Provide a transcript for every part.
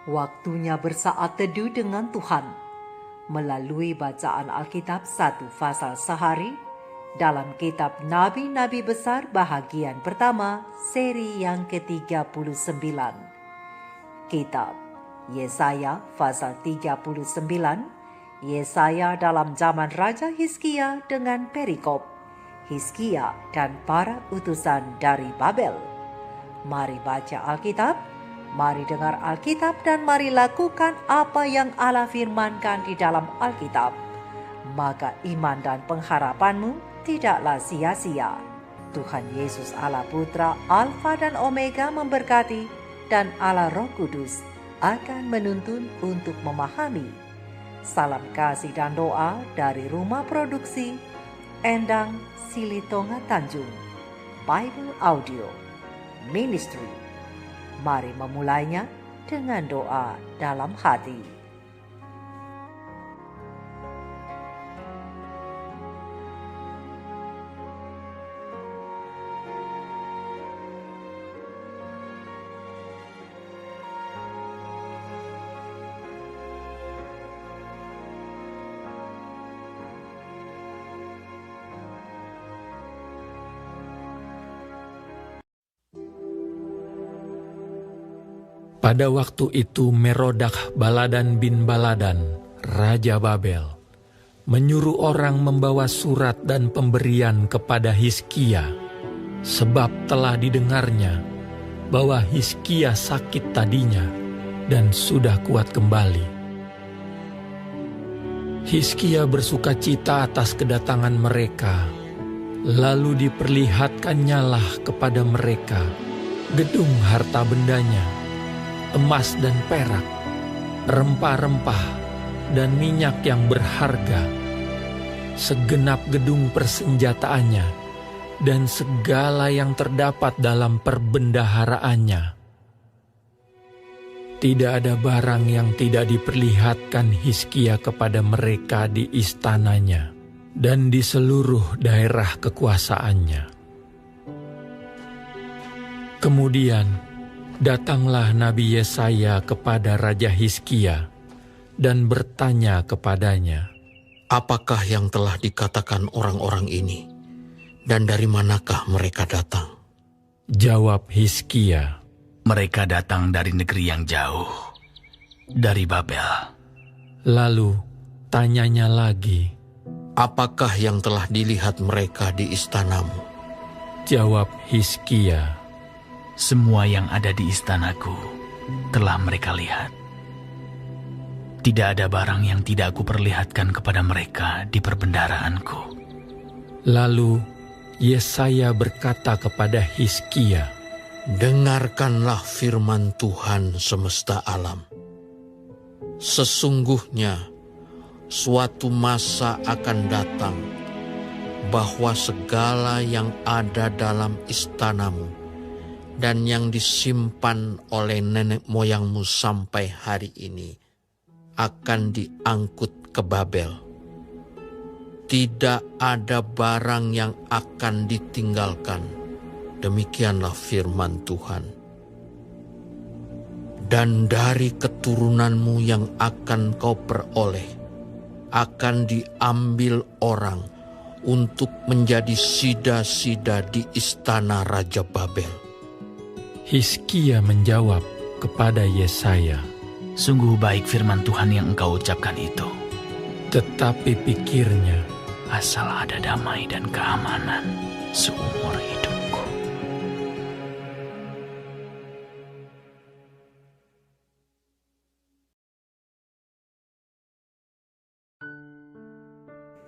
Waktunya bersaat teduh dengan Tuhan melalui bacaan Alkitab satu pasal sehari dalam kitab Nabi-Nabi Besar bahagian pertama seri yang ke-39. Kitab Yesaya pasal 39, Yesaya dalam zaman Raja Hizkia dengan perikop Hizkia dan para utusan dari Babel. Mari baca Alkitab. Mari dengar Alkitab dan mari lakukan apa yang Allah firmankan di dalam Alkitab. Maka iman dan pengharapanmu tidaklah sia-sia. Tuhan Yesus Allah Putra, Alfa dan Omega memberkati, dan Allah Roh Kudus akan menuntun untuk memahami. Salam kasih dan doa dari Rumah Produksi Endang Silitonga Tanjung Bible Audio Ministry. Mari memulainya dengan doa dalam hati. Pada waktu itu Merodak Baladan bin Baladan, Raja Babel, menyuruh orang membawa surat dan pemberian kepada Hizkia, sebab telah didengarnya bahwa Hizkia sakit tadinya dan sudah kuat kembali. Hizkia bersukacita atas kedatangan mereka, lalu diperlihatkannyalah kepada mereka gedung harta bendanya, emas dan perak, rempah-rempah, dan minyak yang berharga, segenap gedung persenjataannya, dan segala yang terdapat dalam perbendaharaannya. Tidak ada barang yang tidak diperlihatkan Hizkia kepada mereka di istananya dan di seluruh daerah kekuasaannya. Kemudian datanglah Nabi Yesaya kepada Raja Hizkia dan bertanya kepadanya, "Apakah yang telah dikatakan orang-orang ini, dan dari manakah mereka datang?" Jawab Hizkia, "Mereka datang dari negeri yang jauh, dari Babel." Lalu tanyanya lagi, "Apakah yang telah dilihat mereka di istanamu?" Jawab Hizkia, "Semua yang ada di istanaku telah mereka lihat. Tidak ada barang yang tidak aku perlihatkan kepada mereka di perbendaharaanku." Lalu Yesaya berkata kepada Hizkia, "Dengarkanlah firman Tuhan semesta alam. Sesungguhnya suatu masa akan datang bahwa segala yang ada dalam istanamu dan yang disimpan oleh nenek moyangmu sampai hari ini akan diangkut ke Babel. Tidak ada barang yang akan ditinggalkan. Demikianlah firman Tuhan. Dan dari keturunanmu yang akan kau peroleh akan diambil orang untuk menjadi sida-sida di istana Raja Babel." Hizkia menjawab kepada Yesaya, "Sungguh baik firman Tuhan yang engkau ucapkan itu. tetapi pikirnya, Asal ada damai dan keamanan seumur hidupku."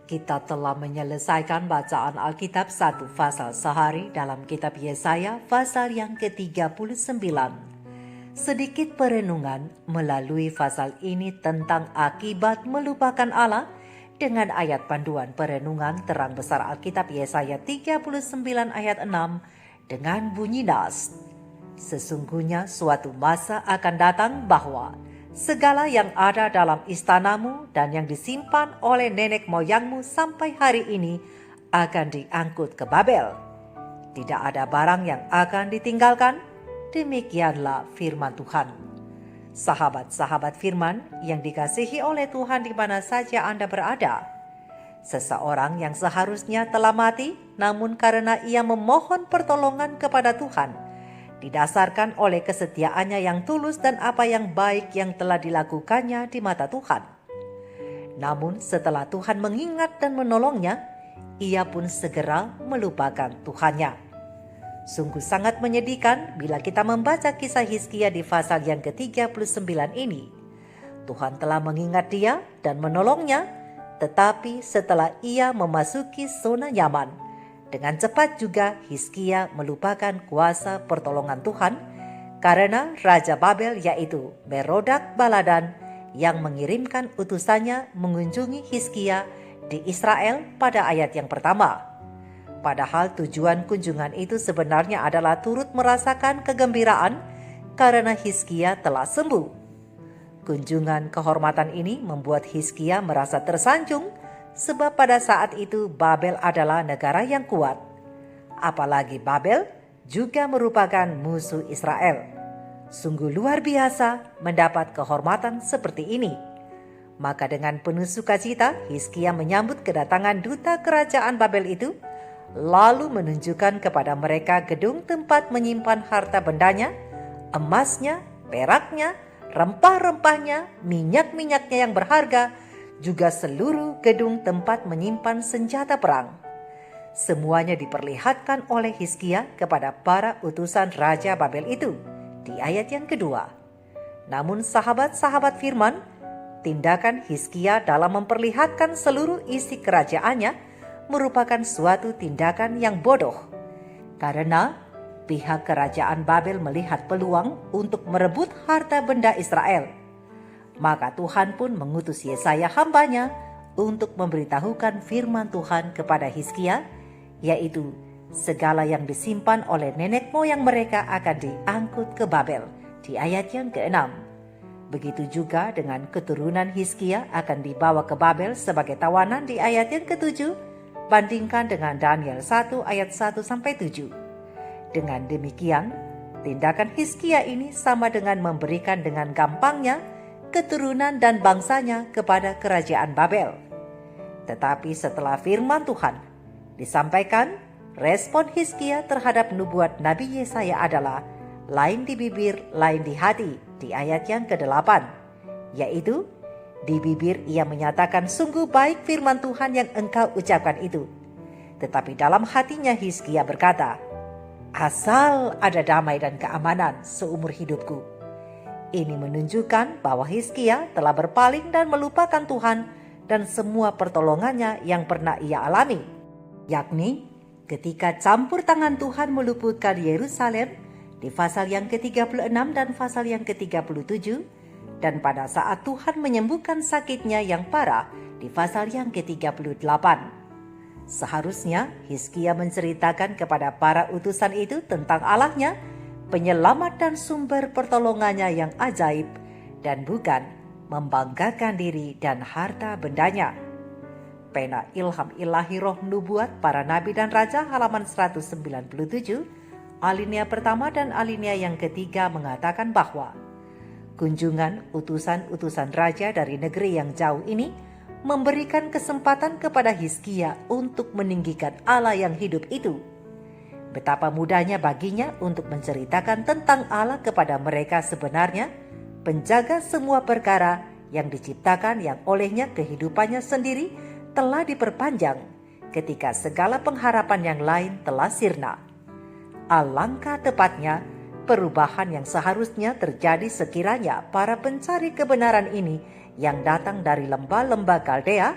Kita telah menyelesaikan bacaan Alkitab satu pasal sehari dalam kitab Yesaya pasal yang ke-39. Sedikit perenungan melalui pasal ini tentang akibat melupakan Allah dengan ayat panduan perenungan terang besar Alkitab Yesaya 39 ayat 6 dengan bunyi nas. Sesungguhnya suatu masa akan datang bahwa segala yang ada dalam istanamu dan yang disimpan oleh nenek moyangmu sampai hari ini akan diangkut ke Babel. Tidak ada barang yang akan ditinggalkan. Demikianlah firman Tuhan. Sahabat-sahabat firman yang dikasihi oleh Tuhan di mana saja Anda berada, seseorang yang seharusnya telah mati, namun karena ia memohon pertolongan kepada Tuhan, didasarkan oleh kesetiaannya yang tulus dan apa yang baik yang telah dilakukannya di mata Tuhan. Namun setelah Tuhan mengingat dan menolongnya, ia pun segera melupakan Tuhannya. Sungguh sangat menyedihkan bila kita membaca kisah Hizkia di pasal yang ke-39 ini. Tuhan telah mengingat dia dan menolongnya, tetapi setelah ia memasuki zona nyaman, dengan cepat juga Hizkia melupakan kuasa pertolongan Tuhan karena Raja Babel yaitu Merodak Baladan yang mengirimkan utusannya mengunjungi Hizkia di Israel pada ayat yang pertama. Padahal tujuan kunjungan itu sebenarnya adalah turut merasakan kegembiraan karena Hizkia telah sembuh. Kunjungan kehormatan ini membuat Hizkia merasa tersanjung sebab pada saat itu Babel adalah negara yang kuat. Apalagi Babel juga merupakan musuh Israel. Sungguh luar biasa mendapat kehormatan seperti ini. Maka dengan penuh sukacita Hizkia menyambut kedatangan duta kerajaan Babel itu, lalu menunjukkan kepada mereka gedung tempat menyimpan harta bendanya, emasnya, peraknya, rempah-rempahnya, minyak-minyaknya yang berharga, juga seluruh gedung tempat menyimpan senjata perang. Semuanya diperlihatkan oleh Hizkia kepada para utusan Raja Babel itu di ayat yang kedua. Namun sahabat-sahabat firman, tindakan Hizkia dalam memperlihatkan seluruh isi kerajaannya merupakan suatu tindakan yang bodoh, karena pihak kerajaan Babel melihat peluang untuk merebut harta benda Israel. Maka Tuhan pun mengutus Yesaya hambanya untuk memberitahukan firman Tuhan kepada Hizkia, yaitu segala yang disimpan oleh nenek moyang mereka akan diangkut ke Babel di ayat yang ke-6. Begitu juga dengan keturunan Hizkia akan dibawa ke Babel sebagai tawanan di ayat yang ke-7, bandingkan dengan Daniel 1 ayat 1-7. Dengan demikian, tindakan Hizkia ini sama dengan memberikan dengan gampangnya keturunan dan bangsanya kepada kerajaan Babel. Tetapi setelah firman Tuhan disampaikan, respon Hizkia terhadap nubuat Nabi Yesaya adalah lain di bibir, lain di hati di ayat yang ke-8, yaitu di bibir ia menyatakan sungguh baik firman Tuhan yang engkau ucapkan itu. Tetapi dalam hatinya Hizkia berkata, asal ada damai dan keamanan seumur hidupku. Ini menunjukkan bahwa Hizkia telah berpaling dan melupakan Tuhan dan semua pertolongannya yang pernah ia alami. Yakni ketika campur tangan Tuhan meluputkan Yerusalem di pasal yang ke-36 dan pasal yang ke-37, dan pada saat Tuhan menyembuhkan sakitnya yang parah di pasal yang ke-38. Seharusnya Hizkia menceritakan kepada para utusan itu tentang Allahnya, penyelamat dan sumber pertolongannya yang ajaib, dan bukan membanggakan diri dan harta bendanya. Pena Ilham Ilahi Roh Nubuat Para Nabi dan Raja halaman 197, alinea pertama dan alinea yang ketiga mengatakan bahwa kunjungan utusan-utusan raja dari negeri yang jauh ini memberikan kesempatan kepada Hizkia untuk meninggikan Allah yang hidup itu. Betapa mudahnya baginya untuk menceritakan tentang Allah kepada mereka sebenarnya, penjaga semua perkara yang diciptakan yang olehnya kehidupannya sendiri telah diperpanjang ketika segala pengharapan yang lain telah sirna. Alangkah tepatnya perubahan yang seharusnya terjadi sekiranya para pencari kebenaran ini yang datang dari lembah-lembah Kaldea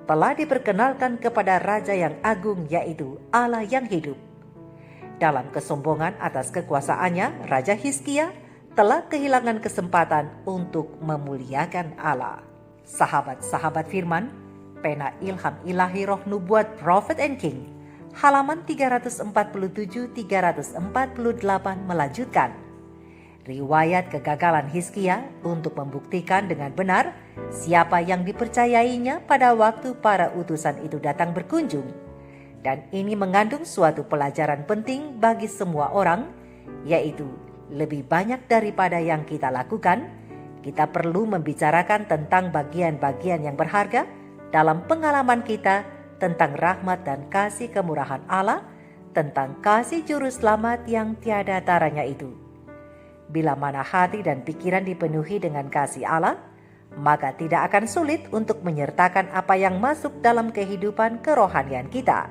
telah diperkenalkan kepada Raja yang agung, yaitu Allah yang hidup. Dalam kesombongan atas kekuasaannya, Raja Hizkia telah kehilangan kesempatan untuk memuliakan Allah. Sahabat-sahabat firman, pena Ilham Ilahi Roh Nubuat Prophet and King, halaman 347-348 melanjutkan. Riwayat kegagalan Hizkia untuk membuktikan dengan benar siapa yang dipercayainya pada waktu para utusan itu datang berkunjung. Dan ini mengandung suatu pelajaran penting bagi semua orang, yaitu lebih banyak daripada yang kita lakukan, kita perlu membicarakan tentang bagian-bagian yang berharga dalam pengalaman kita tentang rahmat dan kasih kemurahan Allah, tentang kasih juru selamat yang tiada taranya itu. Bila mana hati dan pikiran dipenuhi dengan kasih Allah, maka tidak akan sulit untuk menyertakan apa yang masuk dalam kehidupan kerohanian kita,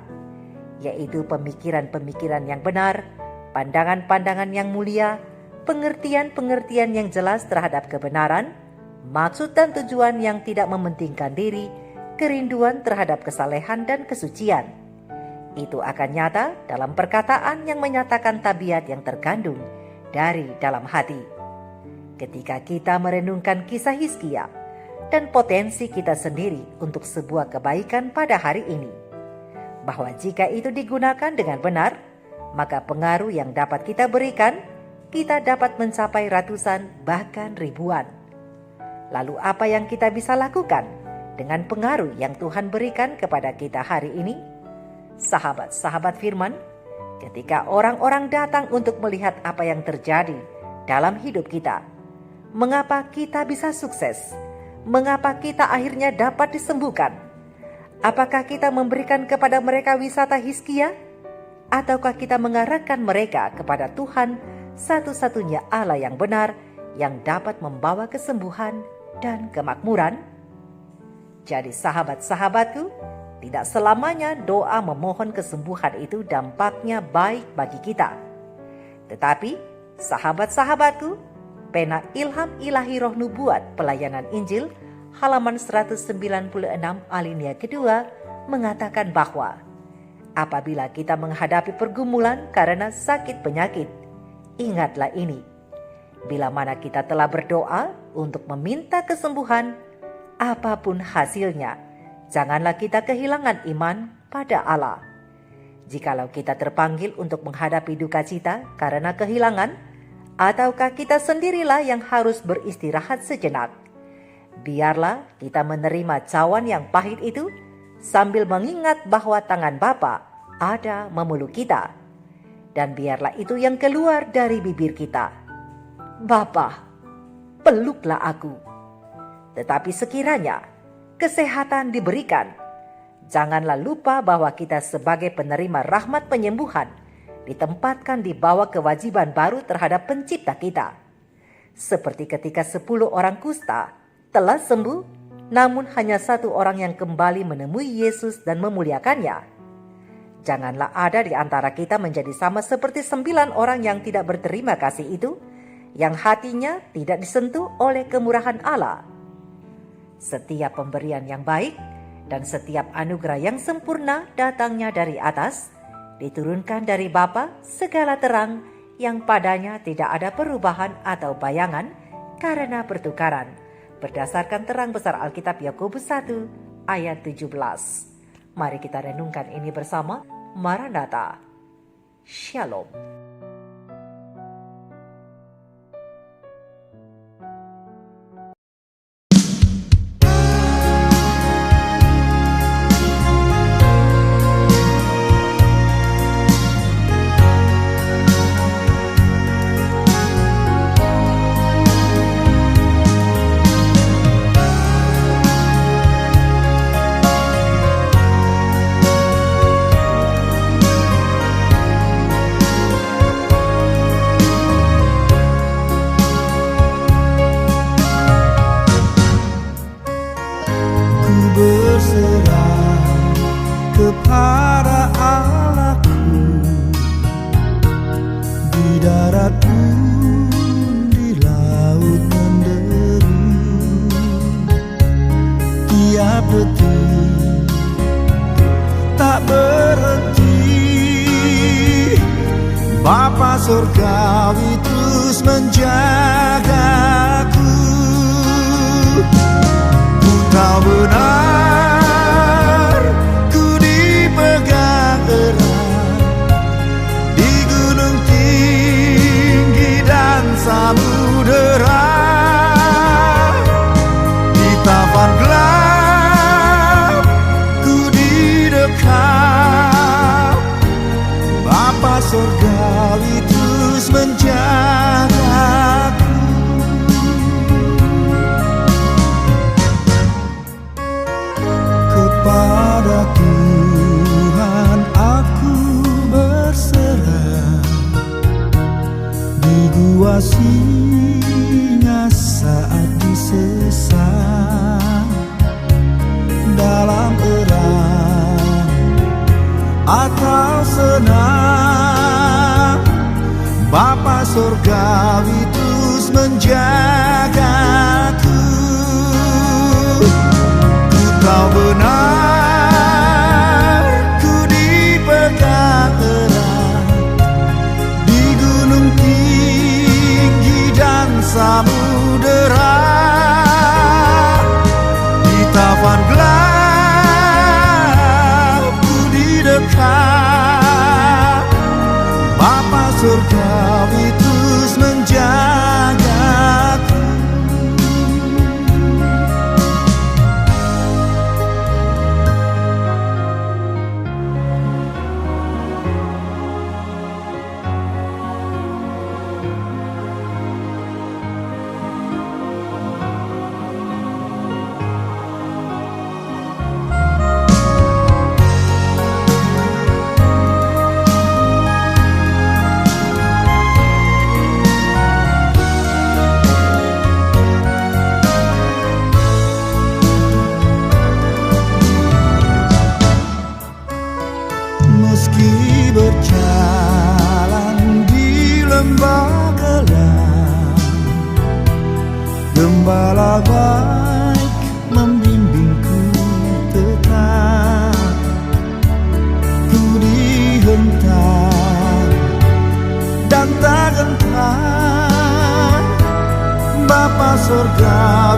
yaitu pemikiran-pemikiran yang benar, pandangan-pandangan yang mulia, pengertian-pengertian yang jelas terhadap kebenaran, maksud dan tujuan yang tidak mementingkan diri, kerinduan terhadap kesalehan dan kesucian. Itu akan nyata dalam perkataan yang menyatakan tabiat yang terkandung dari dalam hati. Ketika kita merenungkan kisah Hizkia dan potensi kita sendiri untuk sebuah kebaikan pada hari ini, bahwa jika itu digunakan dengan benar, maka pengaruh yang dapat kita berikan, kita dapat mencapai ratusan bahkan ribuan. Lalu apa yang kita bisa lakukan dengan pengaruh yang Tuhan berikan kepada kita hari ini? Sahabat-sahabat firman, ketika orang-orang datang untuk melihat apa yang terjadi dalam hidup kita, mengapa kita bisa sukses? Mengapa kita akhirnya dapat disembuhkan? Apakah kita memberikan kepada mereka wisata Hizkia? Ataukah kita mengarahkan mereka kepada Tuhan, satu-satunya Allah yang benar, yang dapat membawa kesembuhan dan kemakmuran? Jadi sahabat-sahabatku, tidak selamanya doa memohon kesembuhan itu dampaknya baik bagi kita. Tetapi sahabat-sahabatku, pena Ilham Ilahi Roh Nubuat Pelayanan Injil halaman 196 alinea kedua mengatakan bahwa apabila kita menghadapi pergumulan karena sakit penyakit, ingatlah ini: bila mana kita telah berdoa untuk meminta kesembuhan, apapun hasilnya, janganlah kita kehilangan iman pada Allah. Jikalau kita terpanggil untuk menghadapi duka cita karena kehilangan, ataukah kita sendirilah yang harus beristirahat sejenak, biarlah kita menerima cawan yang pahit itu sambil mengingat bahwa tangan Bapa ada memeluk kita. Dan biarlah itu yang keluar dari bibir kita: Bapa, peluklah aku. Tetapi sekiranya kesehatan diberikan, janganlah lupa bahwa kita sebagai penerima rahmat penyembuhan ditempatkan di bawah kewajiban baru terhadap pencipta kita. Seperti ketika 10 orang kusta telah sembuh, namun hanya 1 orang yang kembali menemui Yesus dan memuliakannya. Janganlah ada di antara kita menjadi sama seperti 9 orang yang tidak berterima kasih itu, yang hatinya tidak disentuh oleh kemurahan Allah. Setiap pemberian yang baik dan setiap anugerah yang sempurna datangnya dari atas, diturunkan dari Bapa segala terang, yang padanya tidak ada perubahan atau bayangan karena pertukaran, berdasarkan terang besar Alkitab Yakobus 1 ayat 17. Mari kita renungkan ini bersama. Maranatha. Shalom. Berserah kepada Allahku, di darat pun di laut menderu, tiap detik tak berhenti. Bapa surgawi terus menjagaku. Kau benar, ku dipegang erat di gunung tinggi dan samudera, di tapan gelap ku didekat. Bapa surgawi terus menjagaku. singa saat disesat dalam perang atau senang, Bapa surgawi terus menjagaku. Ku tahu benar, ku dipegang erat di gunung tinggi dan samudera, di tapan gelap ku didekat, Bapa surgawi terus menjagaku. Meski berjalan di lembah gelap, Gembala baik membimbingku tetap. Ku dihentak dan tak gentar, Bapa surga